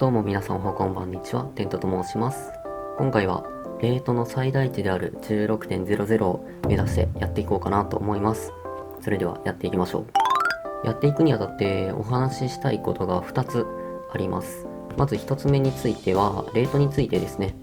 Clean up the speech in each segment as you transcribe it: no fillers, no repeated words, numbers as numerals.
どうも皆さんおはこんばんにちは、テントと申します。今回はレートの最大値である 16.00 を目指してやっていこうかなと思います。それではやっていきましょう。やっていくにあたってお話ししたいことが2つあります。まず1つ目については、レートについてですね。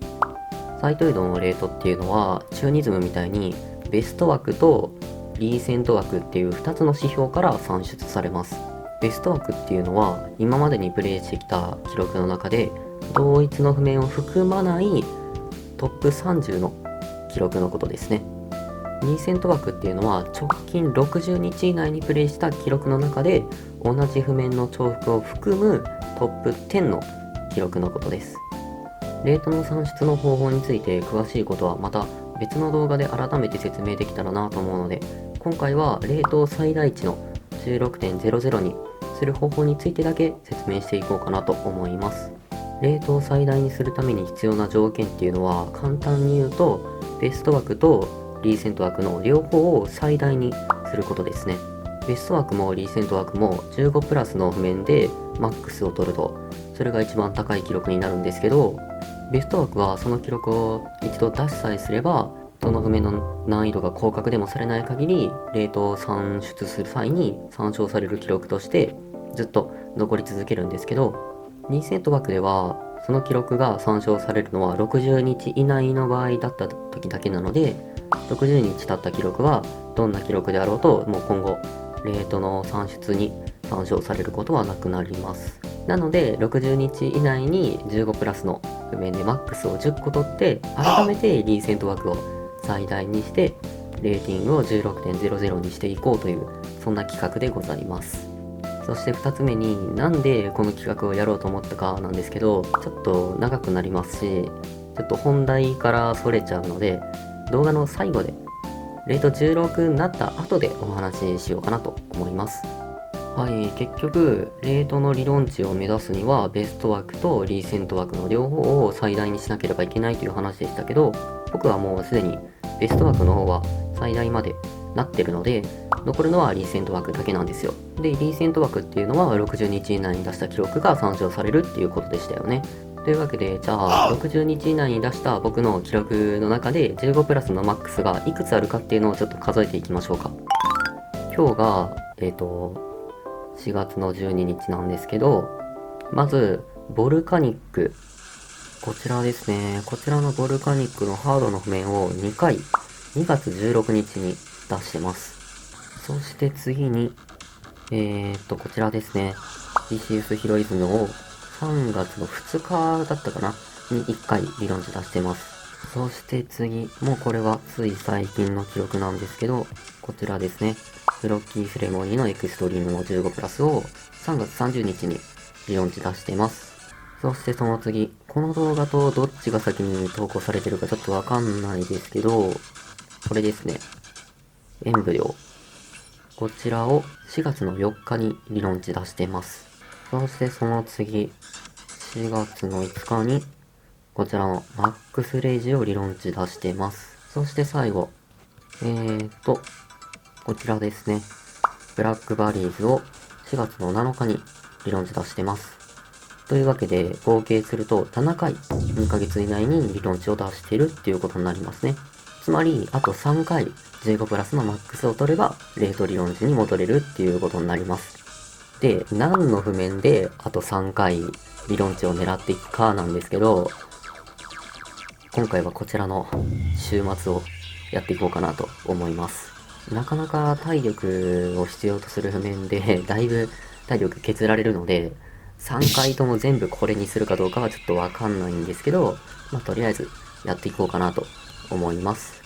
サイト移動のレートっていうのは、チューニズムみたいにベスト枠とリーセント枠っていう2つの指標から算出されます。ベスト枠っていうのは今までにプレイしてきた記録の中で同一の譜面を含まないトップ30の記録のことですね。リーセント枠っていうのは直近60日以内にプレイした記録の中で同じ譜面の重複を含むトップ10の記録のことです。レートの算出の方法について詳しいことはまた別の動画で改めて説明できたらなと思うので、今回はレートを最大値の 16.00 にする方法についてだけ説明していこうかなと思います。レートを最大にするために必要な条件っていうのは簡単に言うと、ベスト枠とリーセント枠の両方を最大にすることですね。ベスト枠もリーセント枠も15プラスの譜面でマックスを取ると、それが一番高い記録になるんですけど、ベスト枠はその記録を一度出しさえすれば、その譜面の難易度が降格でもされない限り、レートを算出する際に参照される記録としてずっと残り続けるんですけど、リーセント枠ではその記録が参照されるのは60日以内の場合だった時だけなので、60日経った記録はどんな記録であろうともう今後レートの算出に参照されることはなくなります。なので60日以内に15プラスの譜面でマックスを10個取って改めてリーセント枠を最大にしてレーティングを 16.00 にしていこうという、そんな企画でございます。そして2つ目になんでこの企画をやろうと思ったかなんですけど、ちょっと長くなりますし、ちょっと本題からそれちゃうので、動画の最後でレート16になった後でお話ししようかなと思います。はい、結局レートの理論値を目指すにはベスト枠とリーセント枠の両方を最大にしなければいけないという話でしたけど、僕はもうすでにベスト枠の方は最大までなってるので、残るのはリーセント枠だけなんですよ。で、リーセント枠っていうのは60日以内に出した記録が参照されるっていうことでしたよね。というわけで、じゃあ60日以内に出した僕の記録の中で15プラスのマックスがいくつあるかっていうのをちょっと数えていきましょうか。今日が4月の12日なんですけど、まずボルカニック、こちらですね。こちらのボルカニックのハードの譜面を2回2月16日に出してます。そして次にこちらですね。シシウスヒロイズムを3月の2日だったかなに1回理論値出してます。そして次、もうこれはつい最近の記録なんですけど、こちらですね。フロッキーセレモニーのエクストリームの15プラスを3月30日に理論値出してます。そしてその次、この動画とどっちが先に投稿されてるかちょっとわかんないですけど、これですね。エンブリオ。こちらを4月の4日に理論値出してます。そしてその次、4月の5日にこちらのマックスレイジを理論値出してます。そして最後、こちらですね。ブラックバリーズを4月の7日に理論値出してます。というわけで、合計すると7回2ヶ月以内に理論値を出しているっていうことになりますね。つまり、あと3回15プラスのマックスを取れば、レート理論値に戻れるっていうことになります。で、何の譜面であと3回理論値を狙っていくかなんですけど、今回はこちらの週末をやっていこうかなと思います。なかなか体力を必要とする譜面でだいぶ体力削られるので、3回とも全部これにするかどうかはちょっとわかんないんですけど、まあ、とりあえずやっていこうかなと思います。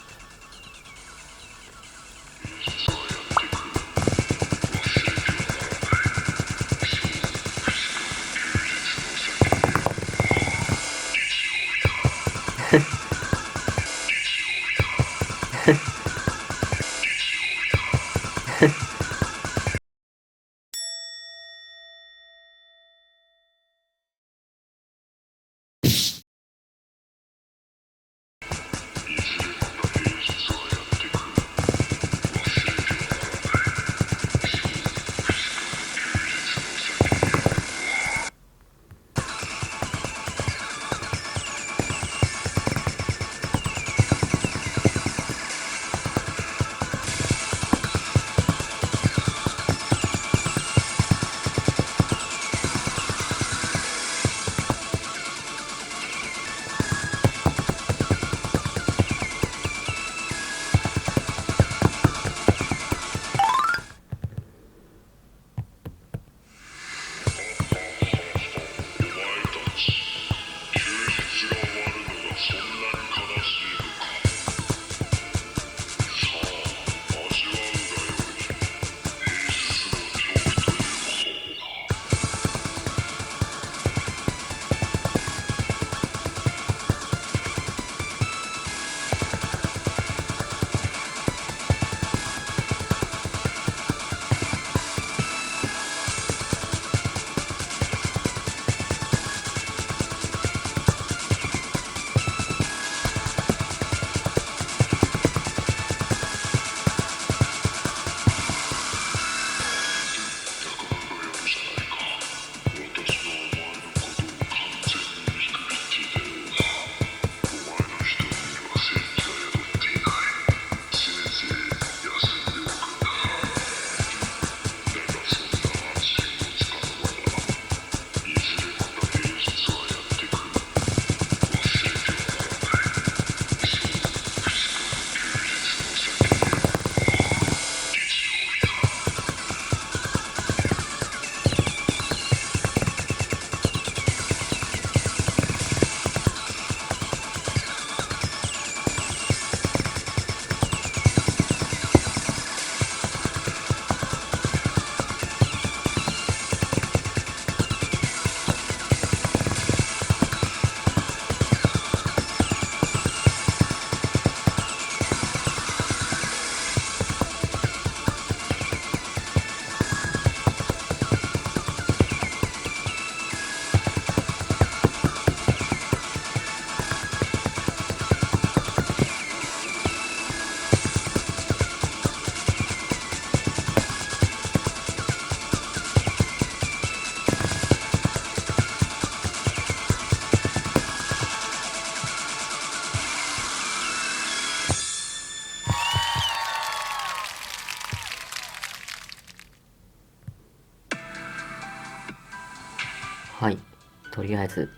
とりあえず、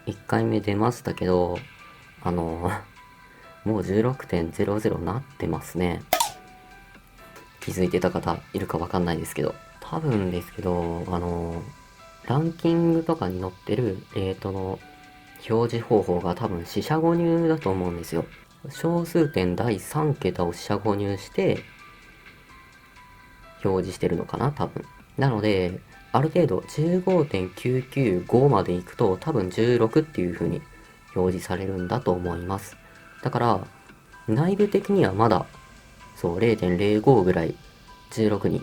1回目出ましたけど、もう 16.00 なってますね。気づいてた方いるかわかんないですけど。多分ですけど、ランキングとかに載ってるレートの表示方法が多分四捨五入だと思うんですよ。小数点第3桁を四捨五入して表示してるのかな、多分。なので、ある程度 15.995 までいくと多分16っていう風に表示されるんだと思います。だから、内部的にはまだ、そう、0.05 ぐらい16に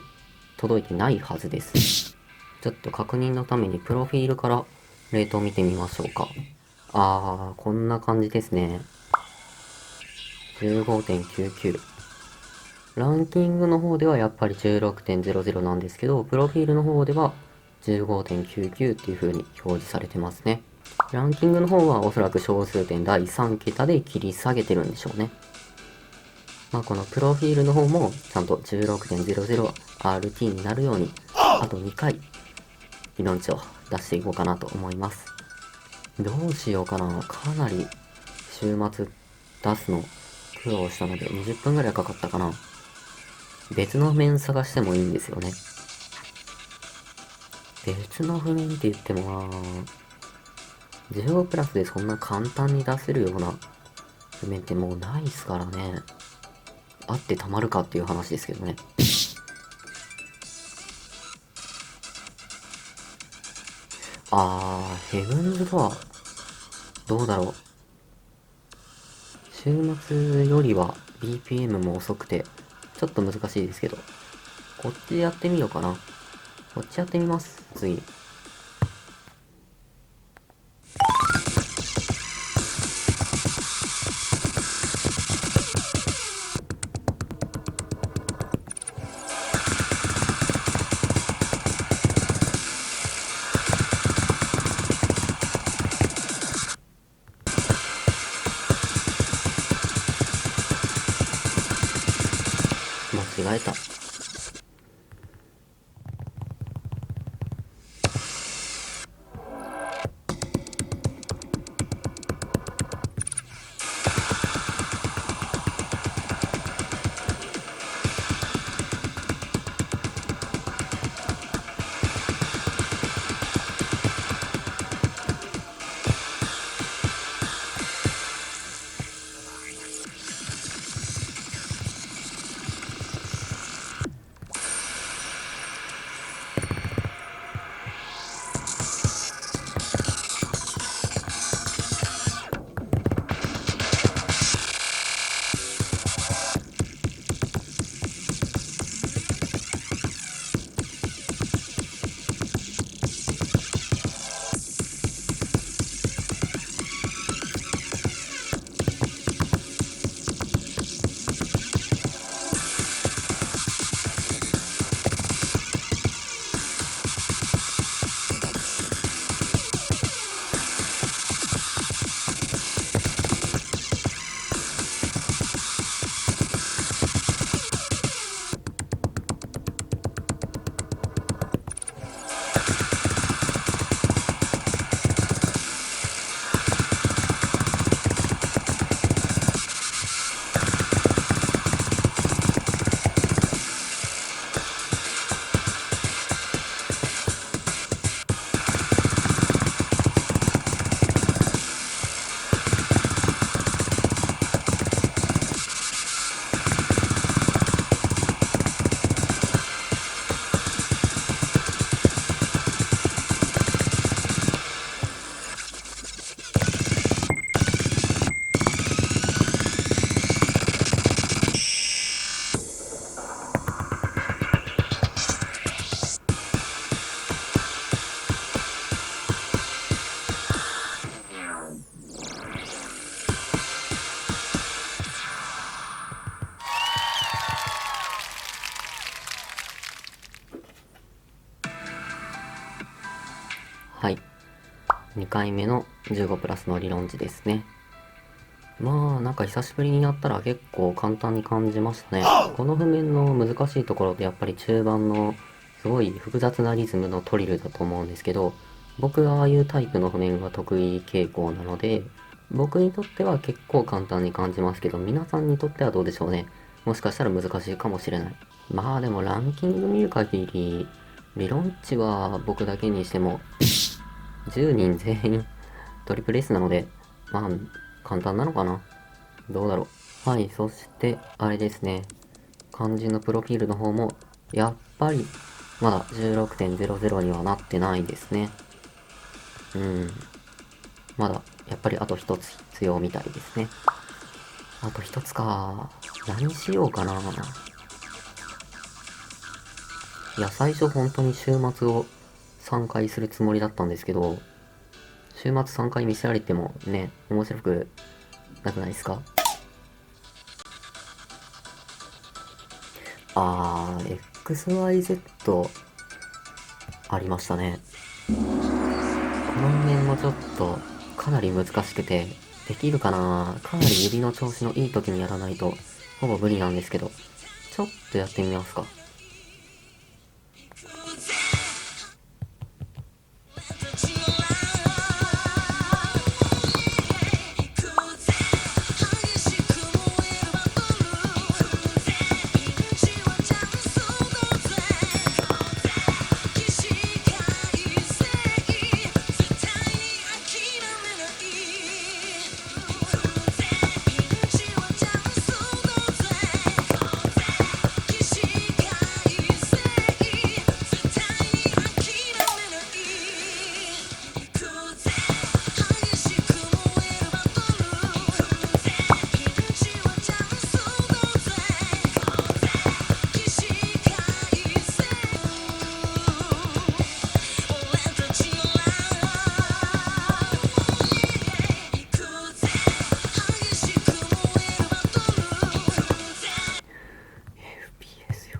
届いてないはずです。ちょっと確認のためにプロフィールからレートを見てみましょうか。こんな感じですね。15.99。ランキングの方ではやっぱり 16.00 なんですけど、プロフィールの方では 15.99 っていう風に表示されてますね。ランキングの方はおそらく小数点第3桁で切り下げてるんでしょうね。このプロフィールの方もちゃんと 16.00RT になるように、あと2回、理論値を出していこうかなと思います。どうしようかな。かなり週末出すの苦労したので20分ぐらいかかったかな。別の譜面探してもいいんですよね。別の譜面って言っても15プラスでそんな簡単に出せるような譜面ってもうないっすからね。あってたまるかっていう話ですけどね。ヘブンズドア。どうだろう。週末よりは BPM も遅くて、ちょっと難しいですけど。こっちでやってみようかな。こっちやってみます。次。間違えた。はい。2回目の15プラスの理論値ですね。なんか久しぶりにやったら結構簡単に感じましたね。この譜面の難しいところってやっぱり中盤のすごい複雑なリズムのトリルだと思うんですけど、僕はああいうタイプの譜面が得意傾向なので、僕にとっては結構簡単に感じますけど、皆さんにとってはどうでしょうね。もしかしたら難しいかもしれない。まあでもランキング見る限り、理論値は僕だけにしても、10人全員トリプル S なので、まあ簡単なのかな。どうだろう。はい、そしてあれですね。肝心のプロフィールの方も、やっぱりまだ 16.00 にはなってないですね。まだやっぱりあと一つ必要みたいですね。あと一つか。何しようかな。いや、最初本当に週末を3回するつもりだったんですけど、週末3回見せられてもね、面白くなくないですか？XYZ ありましたね。この面もちょっとかなり難しくて、できるかな？かなり指の調子のいい時にやらないとほぼ無理なんですけど、ちょっとやってみますか。FPS よ。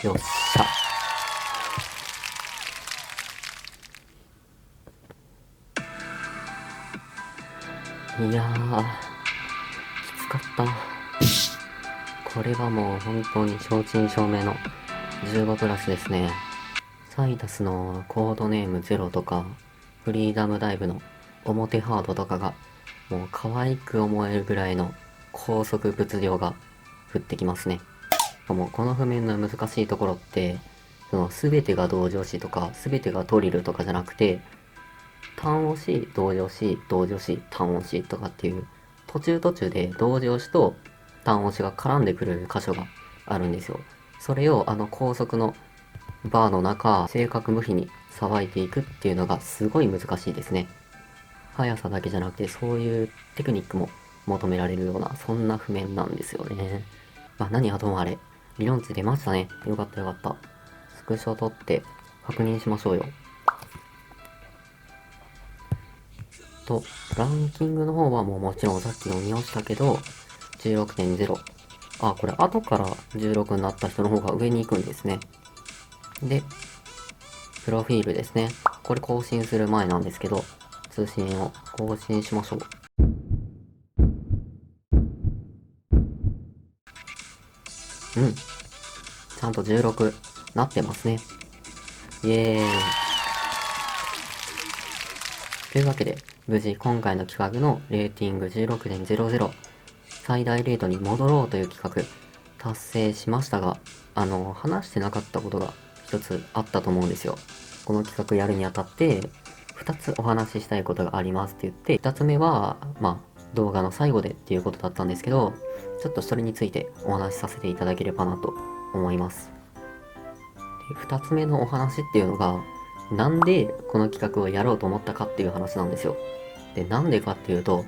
よっしゃ。いやー、きつかった。これはもう本当に承知証明の15プラスですね。サイタスのコードネーム0とか、フリーダムダイブの表ハードとかが、もう可愛く思えるぐらいの高速物量が降ってきますね。もうこの譜面の難しいところって、その全てが同乗詞とか、全てがトリルとかじゃなくて、単押し、同乗詞、同乗詞、単押しとかっていう、途中途中で同乗詞と単押しが絡んでくる箇所があるんですよ。それをあの高速のバーの中、正確無比にさばいていくっていうのがすごい難しいですね。速さだけじゃなくて、そういうテクニックも求められるような、そんな譜面なんですよね。まあ何はともあれ、理論値出ましたね。よかったよかった。スクショ撮って確認しましょうよ。ランキングの方はもうもちろんさっきの見ましたけど、16.0。あ、これ後から16になった人の方が上に行くんですね。で、プロフィールですね。これ更新する前なんですけど、通信を更新しましょう。うん。ちゃんと16なってますね。イエーイ。というわけで、無事今回の企画のレーティング 16.00 最大レートに戻ろうという企画達成しましたが、話してなかったことが一つあったと思うんですよ。この企画やるにあたって、2つお話ししたいことがありますって言って、2つ目は、動画の最後でっていうことだったんですけど、ちょっとそれについてお話しさせていただければなと思います。で、2つ目のお話っていうのが、なんでこの企画をやろうと思ったかっていう話なんですよ。で、なんでかっていうと、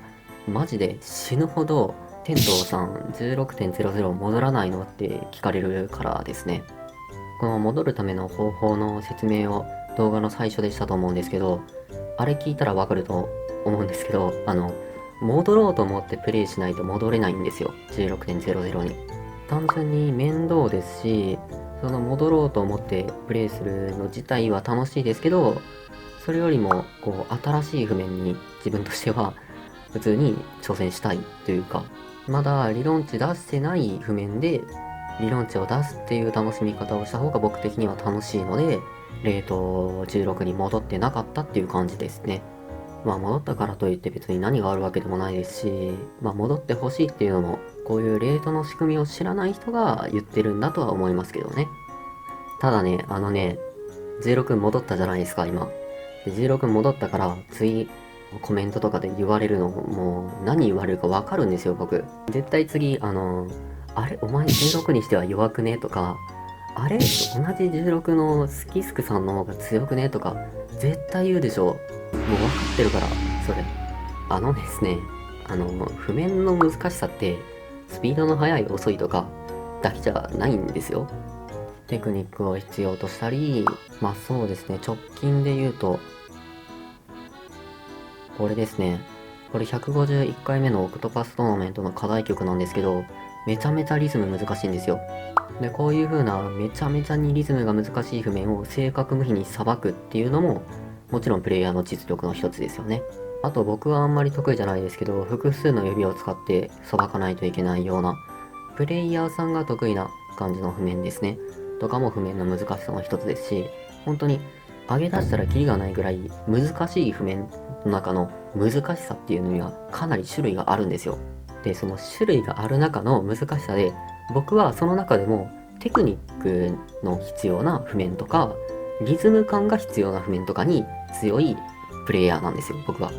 マジで死ぬほど、天童さん 16.00 戻らないのって聞かれるからですね。この戻るための方法の説明を動画の最初でしたと思うんですけど、あれ聞いたらわかると思うんですけど、戻ろうと思ってプレイしないと戻れないんですよ。16.00 に。単純に面倒ですし、その戻ろうと思ってプレイするの自体は楽しいですけど、それよりも、新しい譜面に自分としては普通に挑戦したいというか、まだ理論値出してない譜面で理論値を出すっていう楽しみ方をした方が僕的には楽しいので、レート16に戻ってなかったっていう感じですね。戻ったからといって別に何があるわけでもないですし、戻ってほしいっていうのも、こういうレートの仕組みを知らない人が言ってるんだとは思いますけどね。ただね、16戻ったじゃないですか、今。で、16戻ったから、次、コメントとかで言われるの、もう、何言われるかわかるんですよ、僕。絶対次、あれ、お前16にしては弱くねとか、あれ、同じ16のスキスクさんの方が強くねとか、絶対言うでしょ。もう分かってるから、それ。ですね、譜面の難しさって、スピードの速い遅いとか、だけじゃないんですよ。テクニックを必要としたり、そうですね、直近で言うと、これですね。これ151回目のオクトパストーナメントの課題曲なんですけど、めちゃめちゃリズム難しいんですよ。で、こういう風なめちゃめちゃにリズムが難しい譜面を正確無比にさばくっていうのも、もちろんプレイヤーの実力の一つですよね。あと僕はあんまり得意じゃないですけど、複数の指を使ってさばかないといけないような、プレイヤーさんが得意な感じの譜面ですね。とかも譜面の難しさの一つですし、本当に上げ出したらキリがないぐらい難しい譜面の中の難しさっていうのにはかなり種類があるんですよ。で、その種類がある中の難しさで、僕はその中でもテクニックの必要な譜面とか、リズム感が必要な譜面とかに強いプレイヤーなんですよ、僕は。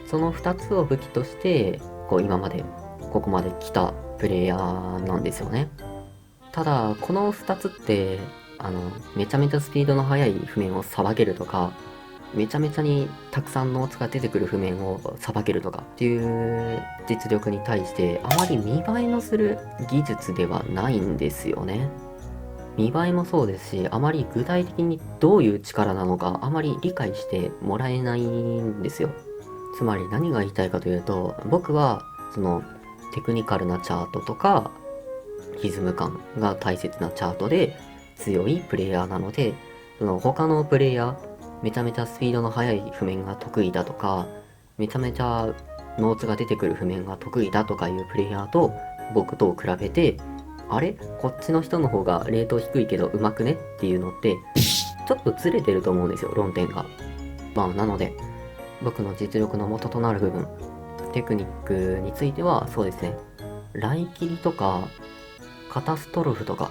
その2つを武器として、今までここまで来たプレイヤーなんですよね。ただ、この2つって、めちゃめちゃスピードの速い譜面をさばけるとか、めちゃめちゃにたくさんノーツが出てくる譜面をさばけるとかっていう実力に対して、あまり見栄えのする技術ではないんですよね。見栄えもそうですし、あまり具体的にどういう力なのか、あまり理解してもらえないんですよ。つまり何が言いたいかというと、僕は、その、テクニカルなチャートとか、リズム感が大切なチャートで強いプレイヤーなので、その他のプレイヤー、めちゃめちゃスピードの速い譜面が得意だとか、めちゃめちゃノーツが出てくる譜面が得意だとかいうプレイヤーと僕と比べて、あれこっちの人の方がレート低いけど上手くねっていうのって、ちょっとずれてると思うんですよ、論点が。なので、僕の実力の元となる部分、テクニックについてはそうですね、来切りとか、カタストロフとか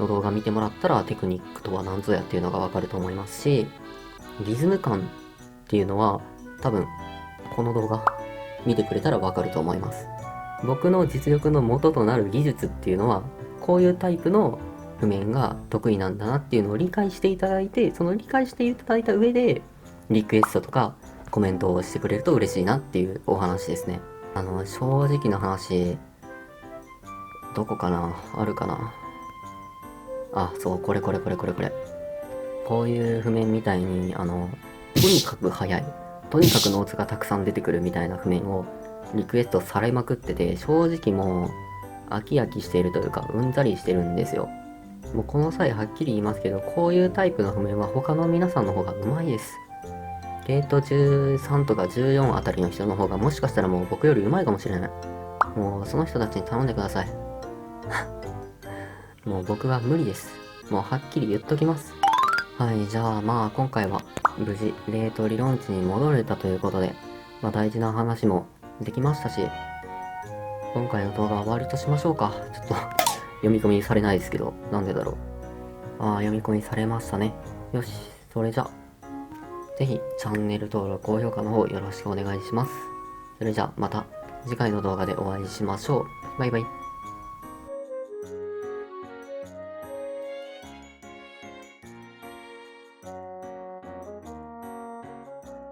の動画見てもらったらテクニックとは何ぞやっていうのがわかると思いますし、リズム感っていうのは多分この動画見てくれたらわかると思います。僕の実力の元となる技術っていうのはこういうタイプの譜面が得意なんだなっていうのを理解していただいて、その理解していただいた上でリクエストとかコメントをしてくれると嬉しいなっていうお話ですね。正直な話、どこかなあるかな。あ、そう、これ。こういう譜面みたいに、とにかく速い。とにかくノーツがたくさん出てくるみたいな譜面をリクエストされまくってて、正直も飽き飽きしているというか、うんざりしてるんですよ。もうこの際はっきり言いますけど、こういうタイプの譜面は他の皆さんの方がうまいです。ゲート13とか14あたりの人の方がもしかしたらもう僕よりうまいかもしれない。もうその人たちに頼んでください。もう僕は無理です。もうはっきり言っときます。はい、じゃあまあ今回は無事レート理論値に戻れたということで、大事な話もできましたし、今回の動画は終わりとしましょうか。ちょっと読み込みされないですけど、なんでだろう。読み込みされましたね。よし、それじゃぜひチャンネル登録、高評価の方よろしくお願いします。それじゃまた次回の動画でお会いしましょう。バイバイ。